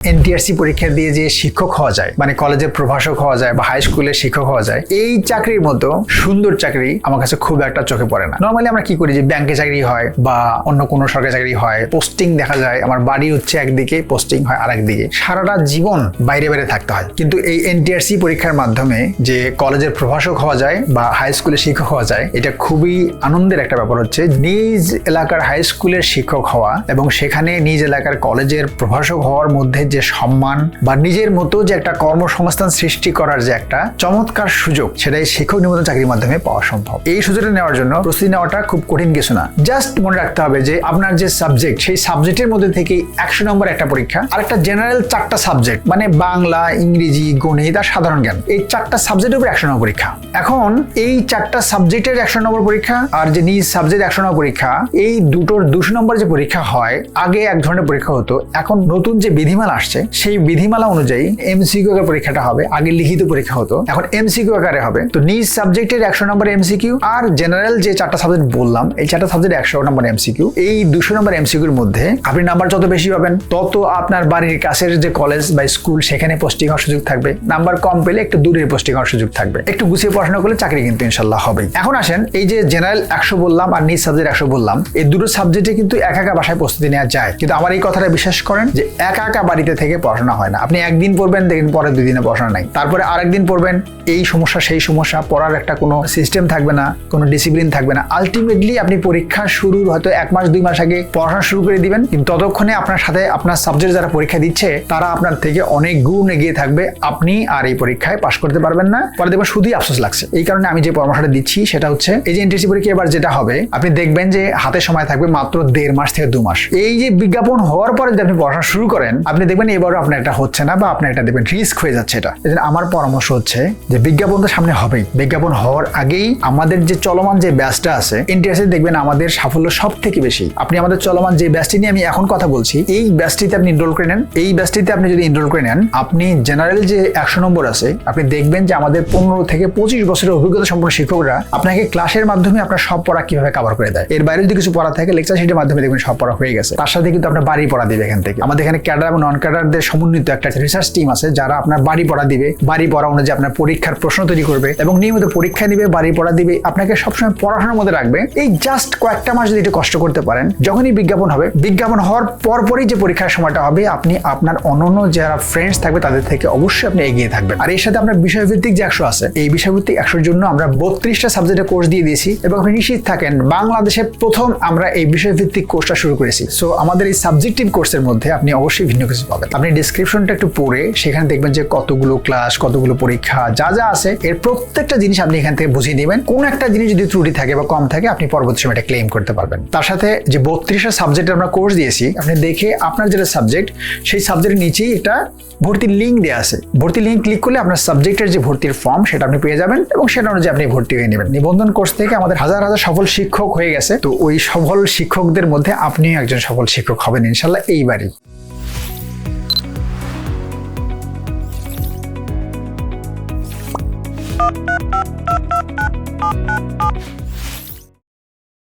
NTRC পরীক্ষা দিয়ে যে শিক্ষক হওয়া যায়, মানে কলেজের প্রভাষক হওয়া যায় বা হাই স্কুলের শিক্ষক হওয়া যায়, এই চাকরির মতো সুন্দর চাকরি আমার কাছে খুব একটা চোখে পড়ে না। নর্মালি আমরা কি করি যে ব্যাংকে চাকরি হয় বা অন্য কোনো সরকারি চাকরি হয়, পোস্টিং দেখা যায়, আমার বাড়ি হচ্ছে একদিকে, পোস্টিং হয় আরেকদিকে, সারাটা জীবন বাইরে বাইরে থাকতে হয়। কিন্তু এই এনটিআরসি পরীক্ষার মাধ্যমে যে কলেজের প্রভাষক হওয়া যায় বা হাই স্কুলের শিক্ষক হওয়া যায়, এটা খুবই আনন্দের একটা ব্যাপার হচ্ছে নিজ এলাকার হাই স্কুলের শিক্ষক হওয়া এবং সেখানে নিজ এলাকার কলেজের প্রভাষক হওয়ার মধ্যে যে সম্মান বা নিজের মতো যে একটা কর্মসংস্থান সৃষ্টি করার যে একটা চমৎকার সুযোগ, সেটাই শিক্ষক নিবন্ধন চাকরির মাধ্যমে পাওয়া সম্ভব। এই সুযোগটা নেওয়ার জন্য প্রস্তুতি নেওয়াটা খুব কঠিন কিছু না। জাস্ট মনে রাখতে হবে যে আপনার যে সাবজেক্ট, সেই সাবজেক্টের মধ্যে থেকে 100 নম্বর একটা পরীক্ষা, আর একটা জেনারেল 4টা সাবজেক্ট, মানে বাংলা, ইংরেজি, গণিত আর সাধারণ জ্ঞান, এই 4টা সাবজেক্টের উপর 100 নম্বর পরীক্ষা। এখন এই 4টা সাবজেক্টের 100 নম্বর পরীক্ষা আর যে নিজ সাবজেক্ট 100 নম্বর পরীক্ষা, এই দুটোর 200 নম্বর যে পরীক্ষা হয়, আগে এক ধরনের পরীক্ষা হতো, এখন নতুন যে বিধিমালা আসছে সেই বিধিমালা অনুযায়ী এমসিকিউ এর পরীক্ষাটা হবে। আগে লিখিত পরীক্ষা হতো, এখন এমসিকিউ আকারে হবে। তো নিজ সাবজেক্টের 100 নম্বর এমসিকিউ আর জেনারেল যে 4টা সাবজেক্ট বললাম, এই 4টা সাবজেক্ট 100 নম্বর এমসিকিউ। এই 200 নম্বর এমসিকিউর মধ্যে আপনি নাম্বার যত বেশি পাবেন, তত আপনার বাড়ির কাছের যে কলেজ বা স্কুল, সেখানে পোস্টিং হওয়ার সুযোগ থাকবে। নাম্বার কম পেলে একটু দূরের পোস্টিং হওয়ার সুযোগ থাকবে। একটু গুছিয়ে পড়াশোনা করলে চাকরি কিন্তু ইনশাল্লাহ হবেই। এখন আসেন, এই যে জেনারেল 100 বললাম আর নিজ সাবজেক্ট 100 বললাম, এই দুটো সাবজেক্টে কিন্তু একা একা বাসায় প্রস্তুতি নেওয়া যায়। কিন্তু আমার এই কথাটা বিশ্বাস করেন যে একা একা বাড়িতে থেকে পড়াশোনা হয় না। আপনি একদিন পড়বেন, দেখেন পরে 2 দিনে পড়াশোনা নাই, তারপরে আরেকদিন পড়বেন, এই সমস্যা সেই সমস্যা, পড়ার একটা কোনো সিস্টেম থাকবে না, কোনো ডিসিপ্লিন থাকবে না। আলটিমেটলি আপনি পরীক্ষা শুরুর হয়তো 1 মাস 2 মাস আগে পড়াশোনা শুরু করে দিবেন, কিন্তু ততক্ষণে আপনার সাথে আপনার সাবজেক্ট যারা পরীক্ষা দিচ্ছে তারা আপনার থেকে অনেক গুণ এগিয়ে থাকবে। আপনি আর এই পরীক্ষায় পাশ করতে পারবেন না, পরে দেখবেন শুধুই আফসোস লাগছে। এই কারণে আমি যে পরামর্শটা দিচ্ছি সেটা হচ্ছে, এই যে এনটিআরসি পরীক্ষা এবার যেটা হবে, আপনি দেখবেন যে হাতে সময় থাকবে মাত্র 1.5 মাস থেকে 2 মাস। এই যে বিজ্ঞাপন হওয়ার পরে যদি আপনি পড়াশোনা শুরু করেন, আপনি দেখবেন এবারও আপনার এটা হচ্ছে না বা আপনার এটা দেখবেন রিস্ক হয়ে যাচ্ছে। এটা আমার পরামর্শ হচ্ছে যে বিজ্ঞাপন তো সামনে হবেই, বিজ্ঞাপন হওয়ার আগেই আমাদের যে চলমান যে ব্যাচটা আছে এনটিআরসি, দেখবেন আমাদের সাফল্য সব থেকে বেশি। আপনি আমাদের চলমান যে ব্যাচটি নিয়ে আমি এখন কথা বলছি, এই ব্যাচটিতে আপনি এনরোল করে নেন। এই ব্যাচটিতে আপনি যদি এনরোল করে নেন, আপনি জেনারেল যে 100 নম্বর আছে, আপনি দেখবেন যে আমাদের 15 থেকে 25 বছরের অভিজ্ঞতা সম্পন্ন শিক্ষকরা আপনাকে ক্লাসের মাধ্যমে আপনার সব পড়া কিভাবে কভার করে দেয়। এর বাইরে যদি কিছু পড়া থাকে, লেকচার শিটের মাধ্যমে দেখবেন সব পড়া হয়ে গেছে। তার সাথে কিন্তু আপনার বাড়ি পড়া দিবে এখান থেকে। আমাদের এখানে ক্যাডার এবং নন ক্যাডারদের সমন্বিত একটা রিসার্চ টিম আছে, যারা আপনার বাড়ি পড়া দিবে, বাড়ি পড়া অনুযায়ী আপনার পরীক্ষার প্রশ্ন তৈরি করবে এবং নিয়মিত পরীক্ষা নিবে, বাড়ি পড়া দিবে, আপনাকে সবসময় পড়াশোনার মধ্যে রাখবে। এই জাস্ট কয়েকটা মাস যদি একটু কষ্ট করতে পারেন, যখনই বিজ্ঞাপন হবে, বিজ্ঞাপন হওয়ার পরপরই যে পরীক্ষার সময়টা হবে, আপনি আপনার অন্যান্য যারা ফ্রেন্ডস থাকবে তাদের থেকে অবশ্যই আপনি এগিয়ে থাকবেন। আর এর সাথে আপনার বিষয়ভিত্তিক যে 100 আছে, এই বিষয়ভিত্তিক 100-র জন্য আমরা 32টা সাবজেক্টের কোর্স দিয়ে দিয়েছি এবং আপনি নিশ্চিত থাকেন বাংলাদেশে প্রথম আমরা এই বিষয়ভিত্তিক কোর্সটা শুরু করেছি। সো আমাদের এই সাবজেক্টিভ কোর্সের মধ্যে আপনি অবশ্যই ভিন্ন কিছু পাবেন। আপনি ডিসক্রিপশনটা একটু পড়ে সেখানে দেখবেন যে কতগুলো ক্লাস, কতগুলো পরীক্ষা, যা যা আছে, এর প্রত্যেকটা জিনিস আপনি এখান থেকে বুঝিয়ে নেবেন। কোন একটা জিনিস যদি ত্রুটি থাকে বা কম থাকে, আপনি পরবর্তী সময় এটা ক্লেম করতে পারবেন। তার সাথে যে 32টা সাবজেক্টের আমরা কোর্স দিয়েছি, আপনি দেখে আপনার যেটা সাবজেক্ট, সেই সাবজেক্টের নিচেই একটা ভর্তির লিঙ্ক দেওয়া আছে। ভর্তি লিঙ্ক ক্লিক করলে আপনার সাবজেক্টের যে ভর্তির ফর্ম, সেটা আপনি পেয়ে যাবেন এবং সেটা অনুযায়ী আপনি ভর্তি হয়ে নেবেন। নিবন্ধন কোর্স থেকে আমাদের হাজার হাজার সফল শিক্ষক হয়ে গেছে। তো ওই সফল শিক্ষকদের মধ্যে আপনিও একজন সফল শিক্ষক হবেন ইনশাল্লাহ এইবারই।